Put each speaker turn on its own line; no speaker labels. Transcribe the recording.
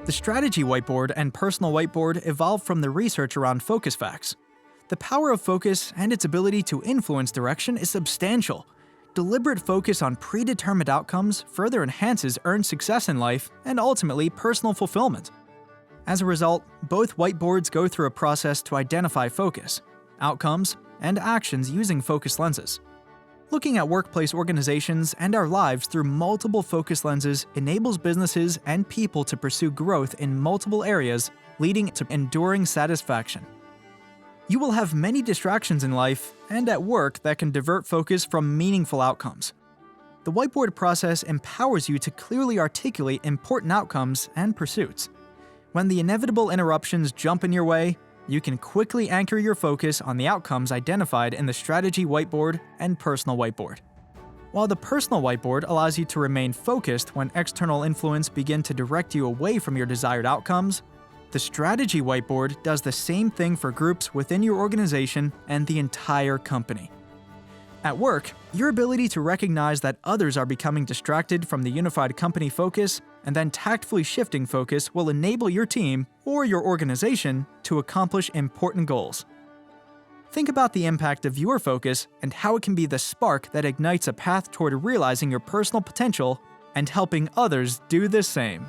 The strategy whiteboard and personal whiteboard evolved from the research around focus facts. The power of focus and its ability to influence direction is substantial. Deliberate focus on predetermined outcomes further enhances earned success in life and ultimately personal fulfillment. As a result, both whiteboards go through a process to identify focus, outcomes, and actions using focus lenses. Looking at workplace organizations and our lives through multiple focus lenses enables businesses and people to pursue growth in multiple areas, leading to enduring satisfaction. You will have many distractions in life and at work that can divert focus from meaningful outcomes. The whiteboard process empowers you to clearly articulate important outcomes and pursuits. When the inevitable interruptions jump in your way, you can quickly anchor your focus on the outcomes identified in the strategy whiteboard and personal whiteboard. While the personal whiteboard allows you to remain focused when external influence begin to direct you away from your desired outcomes, the strategy whiteboard does the same thing for groups within your organization and the entire company. At work, your ability to recognize that others are becoming distracted from the unified company focus and then tactfully shifting focus will enable your team or your organization to accomplish important goals. Think about the impact of your focus and how it can be the spark that ignites a path toward realizing your personal potential and helping others do the same.